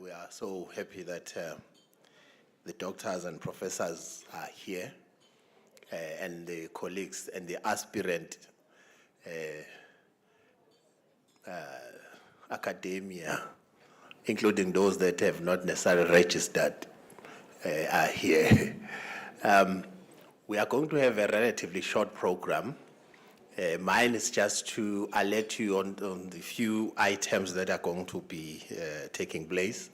We are so happy that the doctors and professors are here, and the colleagues and the aspirant academia, including those that have not necessarily registered, are here. We are going to have a relatively short program. Mine is just to alert you on the few items that are going to be taking place.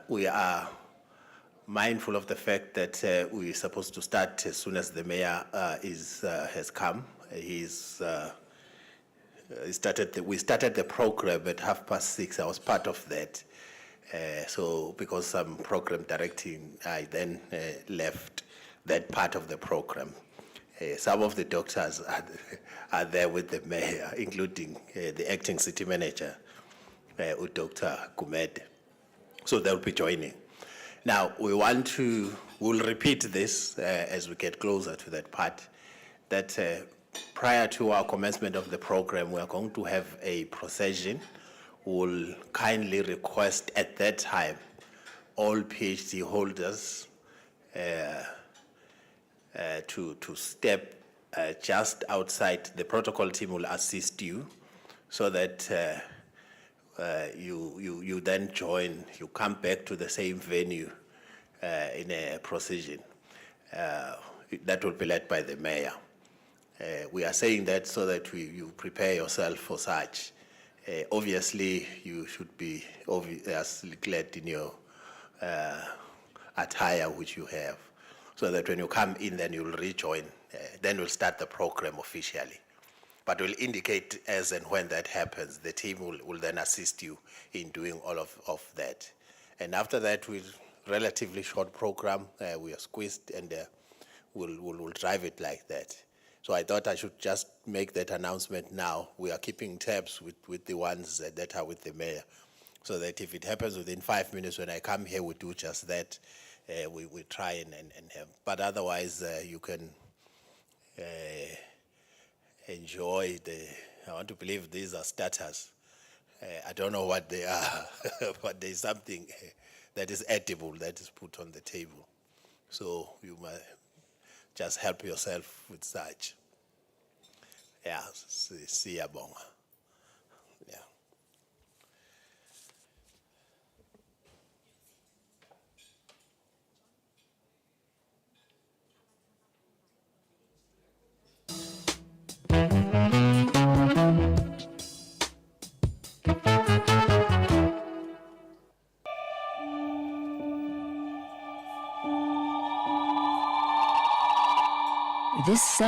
We are mindful of the fact that we're supposed to start as soon as the mayor has come. We started the program at 6:30. I was part of that. So because some program directing, I then left that part of the program. Some of the doctors are there with the mayor, including the acting city manager, Dr. Gumede. So they'll be joining. Now, we'll repeat this as we get closer to that part, that prior to our commencement of the program, we are going to have a procession. We'll kindly request at that time all PhD holders to step just outside. The protocol team will assist you so that you then join, you come back to the same venue in a procession. That will be led by the mayor. We are saying that so that you prepare yourself for such. Obviously, you should be obviously clad in your attire which you have, so that when you come in, then you'll rejoin. Then we'll start the program officially. But we'll indicate as and when that happens. The team will then assist you in doing all of that. And after that, relatively short program. We are squeezed, and we'll drive it like that. So I thought I should just make that announcement now. We are keeping tabs with the ones that are with the mayor, so that if it happens within 5 minutes when I come here, we do just that. We try and have. But otherwise, you can enjoy I want to believe these are starters. I don't know what they are, but there's something that is edible that is put on the table. So you must just help yourself with such. Yeah, siyabonga. Yeah. This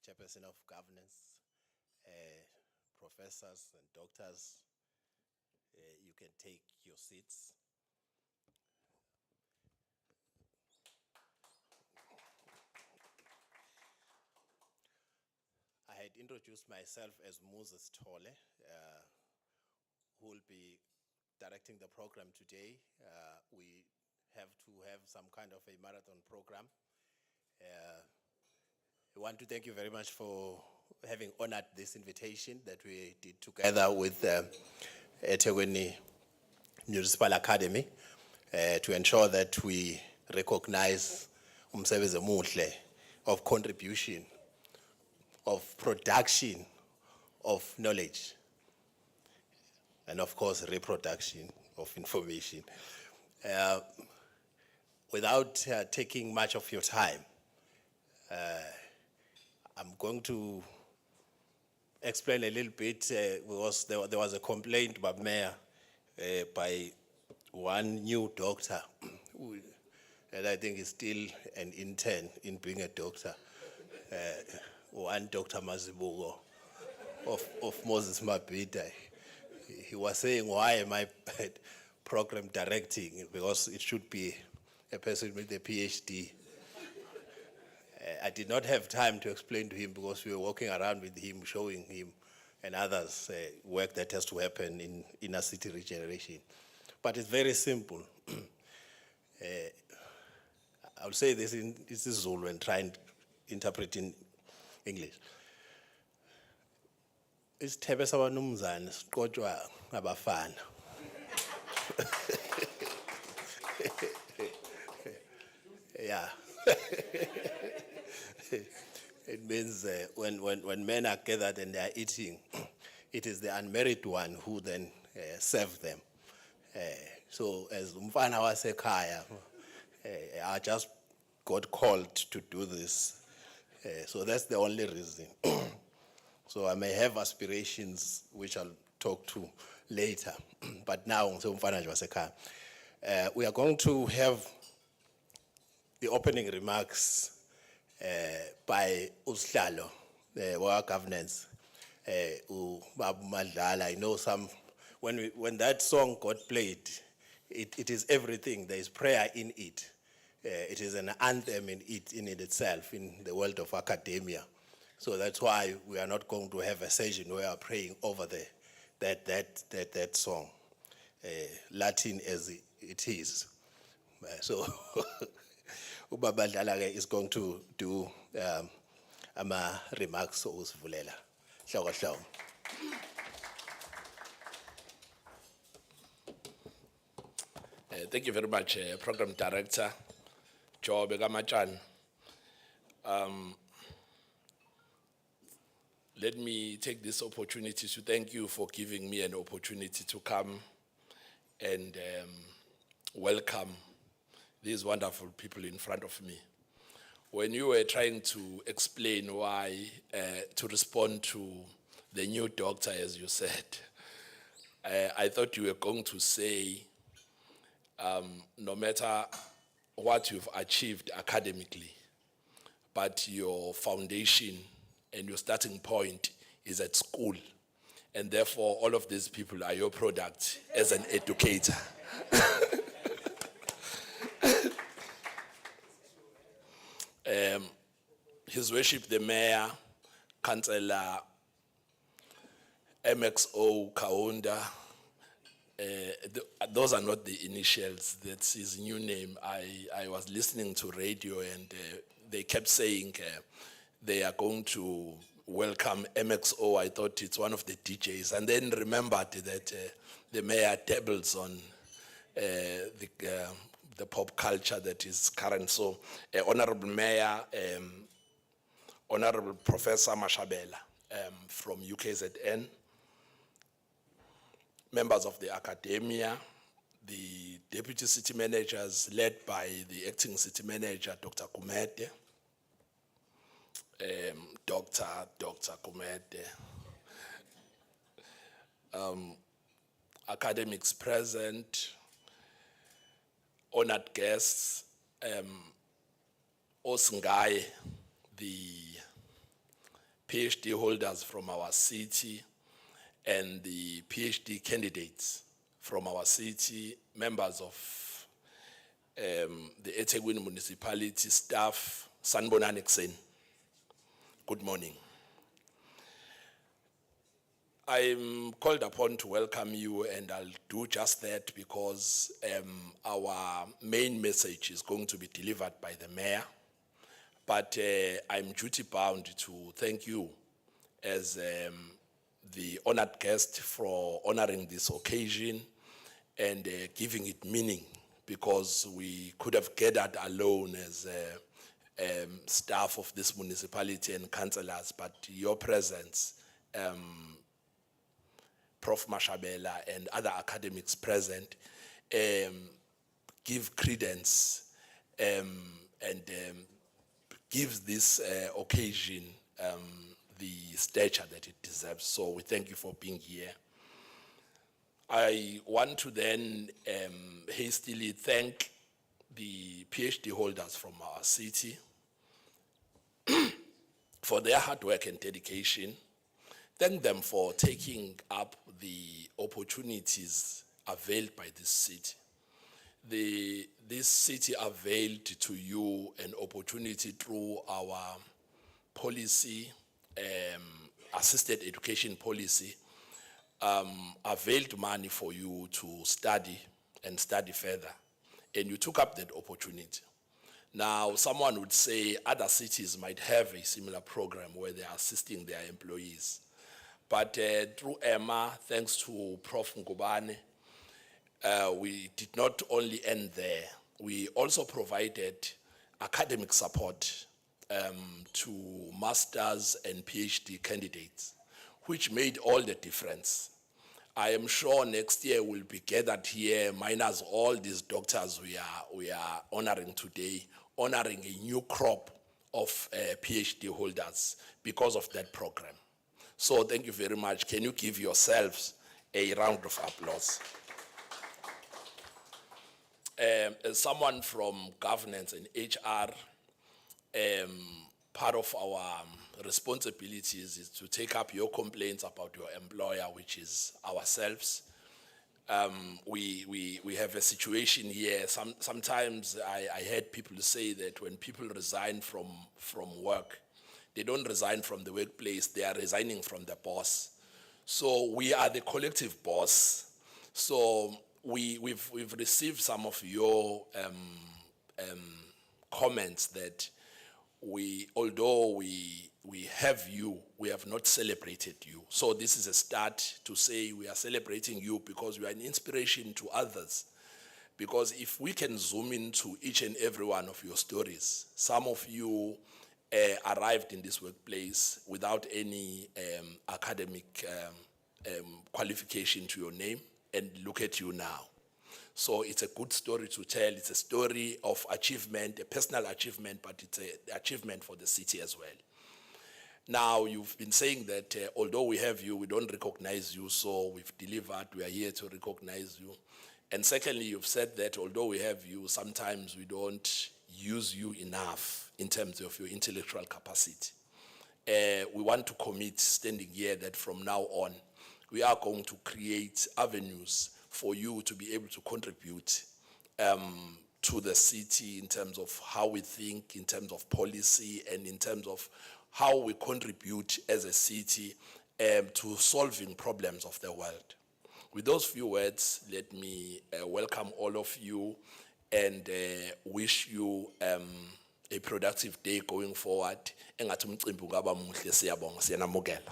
Chairperson of Governance, professors and doctors, you can take your seats. I had introduced myself as Moses Tole, who will be directing the program today. We have to have some kind of a marathon program. I want to thank you very much for having honored this invitation that we did together with eThekwini Municipal Academy to ensure that we recognize umsebenzi omuhle of contribution, of production of knowledge, and of course reproduction of information. Without taking much of your time, I'm going to explain a little bit because there was a complaint by Mayor by one new doctor and I think is still an intern in being a doctor, one Dr. Mazibuko of Moses Mabhida. He was saying, why am I program directing? Because it should be a person with a PhD. I did not have time to explain to him because we were walking around with him, showing him and others work that has to happen in inner city regeneration. But it's very simple. I'll say this in Zulu and try and interpret in English. Isithebe sabanumzane siqotshwa ngabafana. Yeah. It means when men are gathered and they are eating, it is the unmarried one who then serve them. So as umfana wasekhaya, I just got called to do this. So that's the only reason. So I may have aspirations which I'll talk to later. But now, so umfana wasekhaya. We are going to have the opening remarks by Uslalo, our governance, I know some, when that song got played, it is everything. There is prayer in it. It is an anthem in it itself, in the world of academia. So that's why we are not going to have a session where we are praying over that song, Latin as it is. So Ubaba Dlala is going to do remarks usivulela. Hloko. Thank you very much, Program Director Joe Begamachan. Let me take this opportunity to thank you for giving me an opportunity to come and welcome these wonderful people in front of me. When you were trying to explain why, to respond to the new doctor, as you said, I thought you were going to say, no matter what you've achieved academically, but your foundation and your starting point is at school, and therefore all of these people are your product as an educator. His Worship the Mayor, Councillor MXO Kaunda, those are not the initials, that's his new name. I was listening to radio and they kept saying they are going to welcome MXO. I thought it's one of the DJs, and then remembered that the mayor dabbles on the pop culture that is current. So, Honorable Mayor, Honorable Professor Mashabela from UKZN, members of the academia, the deputy city managers led by the acting city manager, Dr. Kumete, Dr. Kumete, academics present, honored guests, Osingaye, the PhD holders from our city and the PhD candidates from our city, members of the eThekwini municipality staff, sanibonani ekseni. Good morning. I'm called upon to welcome you, and I'll do just that because our main message is going to be delivered by the mayor. But I'm duty bound to thank you as the honored guest for honoring this occasion and giving it meaning, because we could have gathered alone as staff of this municipality and councillors, but your presence, Prof. Mashabela and other academics present, give credence and gives this occasion the stature that it deserves. So we thank you for being here. I want to then hastily thank the PhD holders from our city for their hard work and dedication. Thank them for taking up the opportunities availed by this city. This city availed to you an opportunity through our policy, assisted education policy, availed money for you to study and study further. And you took up that opportunity. Now, someone would say other cities might have a similar program where they are assisting their employees. But through Emma, thanks to Prof. Ngubane, we did not only end there. We also provided academic support to masters and PhD candidates, which made all the difference. I am sure next year we'll be gathered here, minus all these doctors we are honoring today, honoring a new crop of PhD holders because of that program. So thank you very much. Can you give yourselves a round of applause? As someone from governance and HR, part of our responsibilities is to take up your complaints about your employer, which is ourselves. We have a situation here. Sometimes I heard people say that when people resign from work, they don't resign from the workplace, they are resigning from the boss. So we are the collective boss. So we've received some of your comments that although we have you, we have not celebrated you. So this is a start to say we are celebrating you because you are an inspiration to others. Because if we can zoom into each and every one of your stories, some of you arrived in this workplace without any academic qualification to your name, and look at you now. So it's a good story to tell. It's a story of achievement, a personal achievement, but it's an achievement for the city as well. Now, you've been saying that although we have you, we don't recognize you, so we've delivered, we are here to recognize you. And secondly, you've said that although we have you, sometimes we don't use you enough in terms of your intellectual capacity. We want to commit, standing here, that from now on, we are going to create avenues for you to be able to contribute to the city in terms of how we think, in terms of policy, and in terms of how we contribute as a city to solving problems of the world. With those few words, let me welcome all of you and wish you a productive day going forward. Engathi umcimbi ungaba muhle, siyabonga, siyanamukela.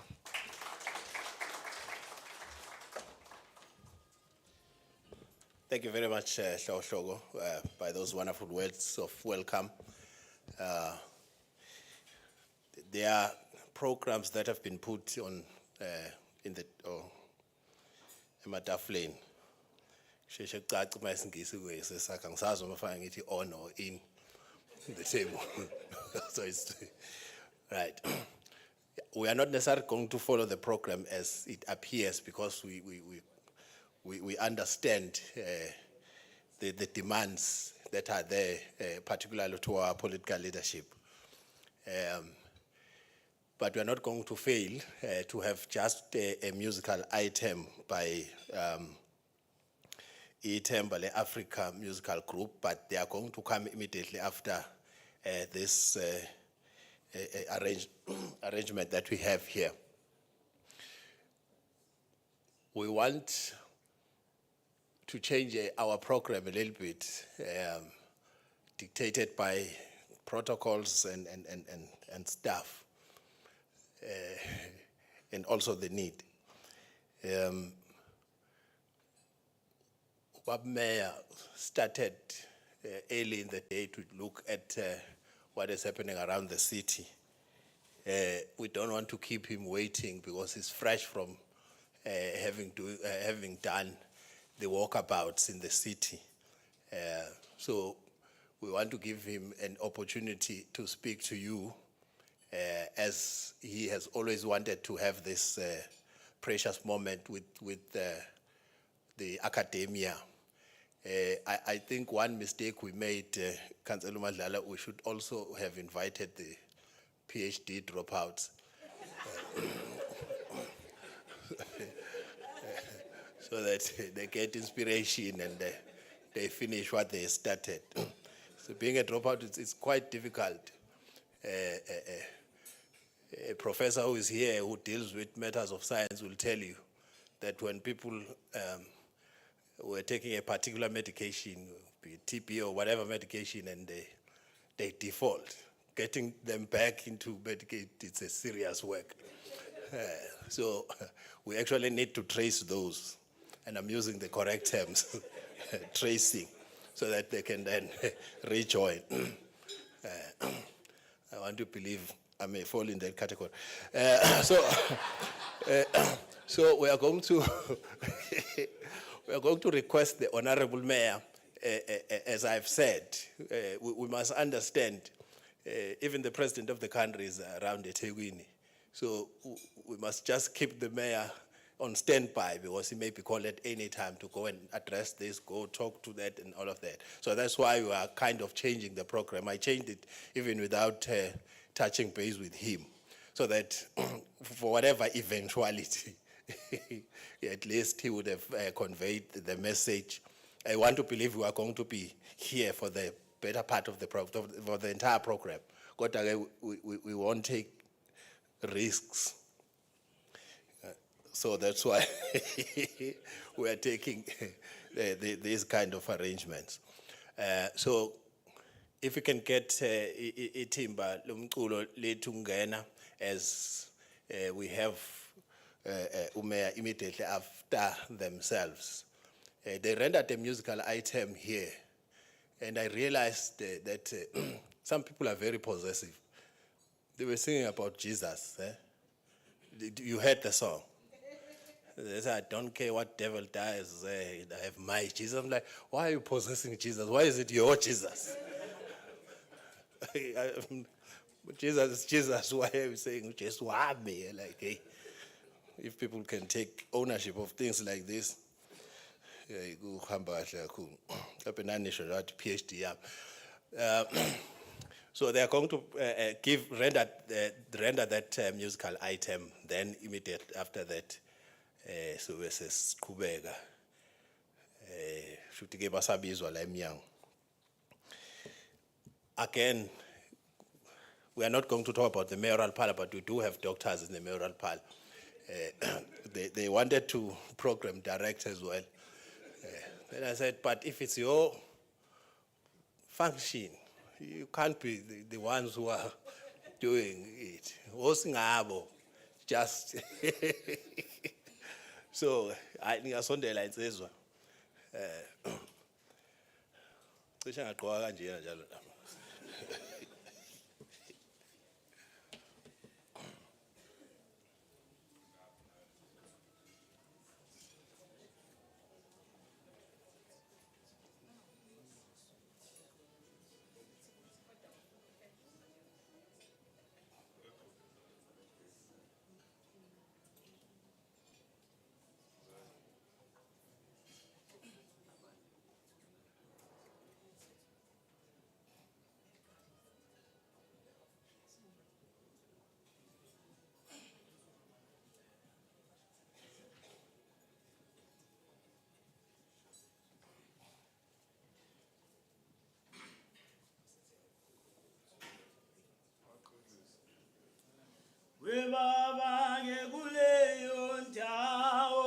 Thank you very much, Hlogo, by those wonderful words of welcome. There are programs that have been put on in the ematafuleni. Sheshe kucace uma isingisi kwesesakha ngisazi uma fanele ngithi on or in the table. So it's right. We are not necessarily going to follow the program as it appears because we understand the demands that are there, particularly to our political leadership. but we are not going to fail to have just a musical item by Itembale Africa Musical Group, but they are going to come immediately after this arrangement that we have here. We want to change our program a little bit, dictated by protocols and stuff, and also the need. Bob Mayor started early in the day to look at what is happening around the city. We don't want to keep him waiting because he's fresh from having done the walkabouts in the city. So we want to give him an opportunity to speak to you, as he has always wanted to have this precious moment with the academia. I think one mistake we made, Councillor Madlala, we should also have invited the PhD dropouts. So that they get inspiration and they finish what they started. So being a dropout, it's quite difficult. A professor who is here who deals with matters of science will tell you that when people were taking a particular medication, be it TB or whatever medication, and they default, getting them back into Medicaid, it's a serious work. So we actually need to trace those, and I'm using the correct terms, tracing, so that they can then rejoin. I want to believe I may fall in that category. So we are going to request the Honorable Mayor, as I've said, we must understand, even the President of the country is around eThekwini. So we must just keep the mayor on standby, because he may be called at any time to go and address this, go talk to that and all of that. So that's why we are kind of changing the program. I changed it even without touching base with him, so that for whatever eventuality, at least he would have conveyed the message. I want to believe we are going to be here for the better part of the for the entire program. We won't take risks. So that's why we are taking these kind of arrangements. So if we can get itimba lomculo lethu ngena, as we have Umeya immediately after themselves. They rendered a musical item here, and I realized that some people are very possessive. They were singing about Jesus. You heard the song. They said, I don't care what devil dies, I have my Jesus. I'm like, why are you possessing Jesus? Why is it your Jesus? Jesus is Jesus. Why are you saying just why me? Like, hey, if people can take ownership of things like this, PhD. So they are going to render that musical item. Then immediately after that, so we say Kubega. Shuti basabizwa la emnyango. Again, we are not going to talk about the mayoral parlor, but we do have doctors in the mayoral parlor. They wanted to program direct as well. Then I said, but if it's your function, you can't be the ones who are doing it. Just so I think I saw the lines as well. baba ke kuleyo ndawo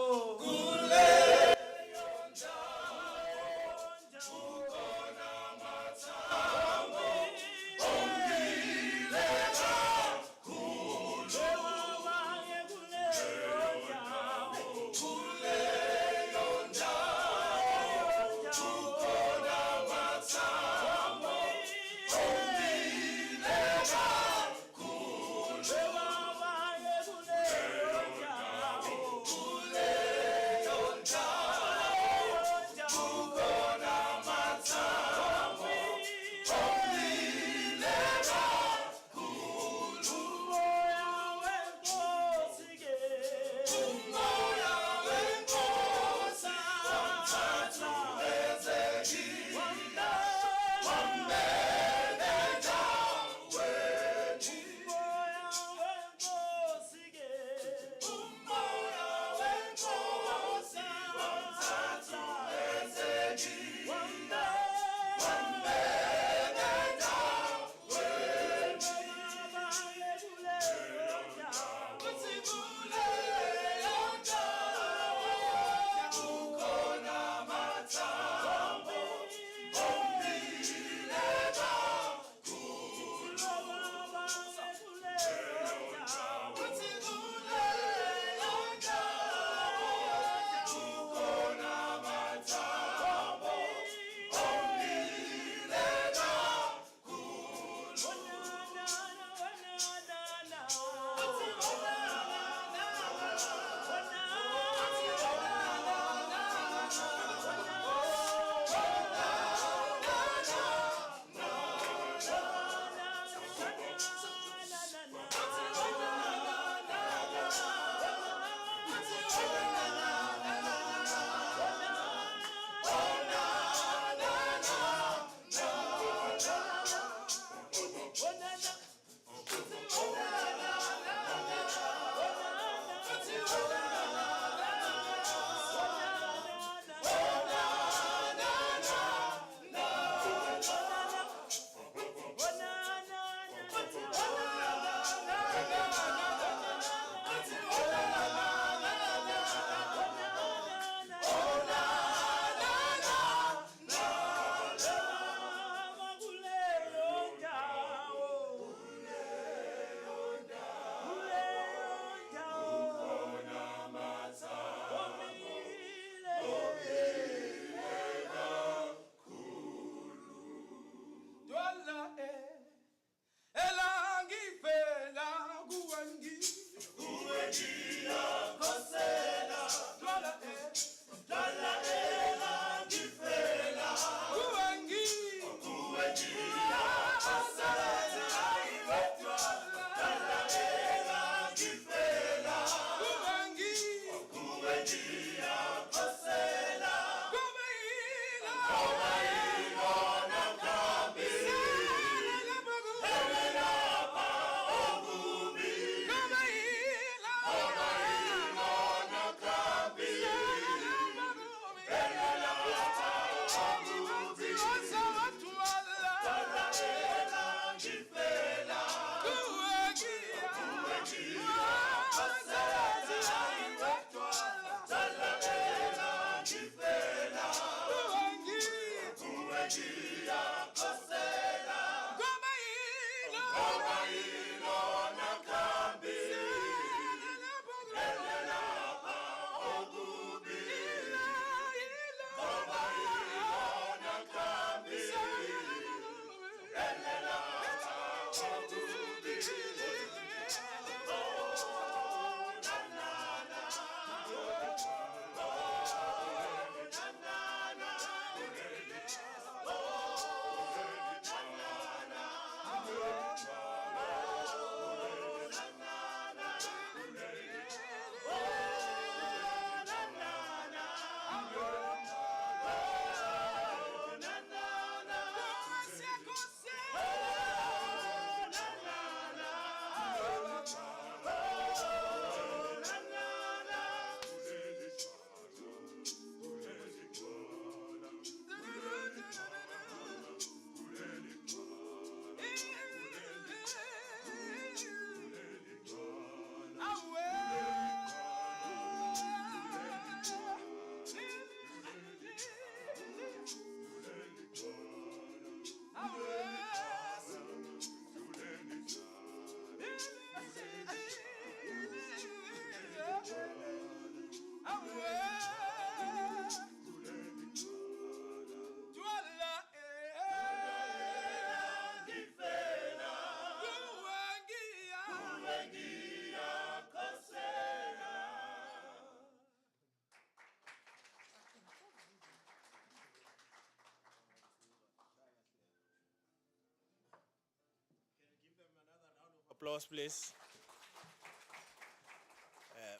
applause, please,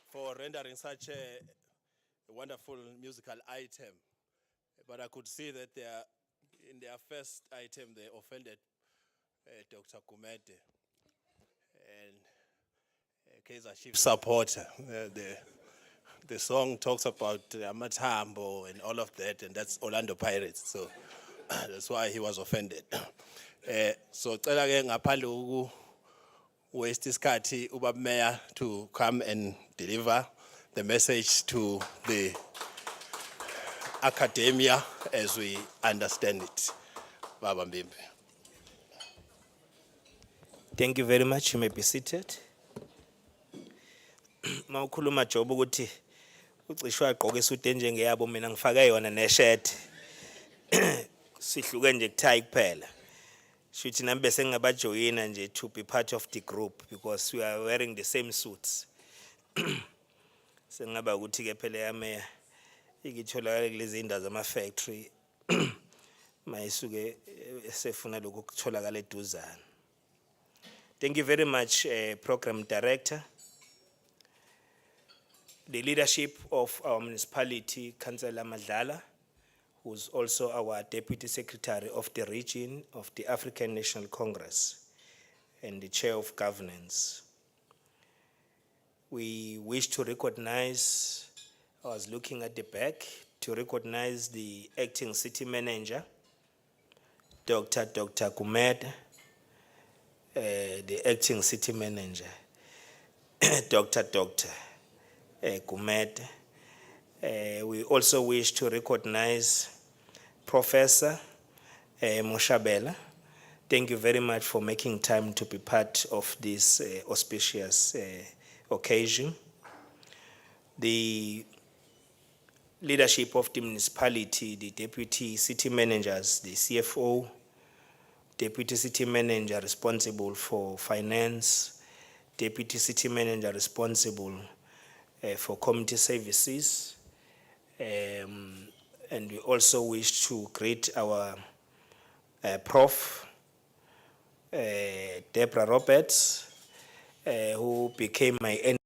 for rendering such a wonderful musical item. But I could see that in their first item, they offended Dr. Kumete and Kaiser Chief supporter. The song talks about Amatambo and all of that, and that's Orlando Pirates. So that's why he was offended. So cela ke ngaphandle uku waste isikhathi ubaba mayor to come and deliver the message to the academia as we understand it. Baba Mbimbe. Thank you very much. You may be seated. Mawukhuluma Job ukuthi ucishwa agqoke isuti enjengeyabo mina ngifake yona neshirt. Sihluke nje kuthai kuphela. Shuthi nami bese ngingabajoyina nje to be part of the group because we are wearing the same suits. Sengaba ukuthi ke phela yami ikitholakala kulezi indawo zama factory. Mayisuke sefuna lokho kutholakala eduzana. Thank you very much, Program Director. The leadership of our municipality, Councillor Madlala, who's also our Deputy Secretary of the region of the African National Congress and the Chair of Governance. We wish to recognize, I was looking at the back, to recognize the Acting City Manager, Dr. Kumed, the Acting City Manager, Dr. Kumed. We also wish to recognize Professor Moshabela. Thank you very much for making time to be part of this auspicious occasion. The leadership of the municipality, the deputy city managers, the CFO, deputy city manager responsible for finance, deputy city manager responsible for community services. And we also wish to greet our Prof. Deborah Roberts, who became my enemy.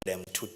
Them to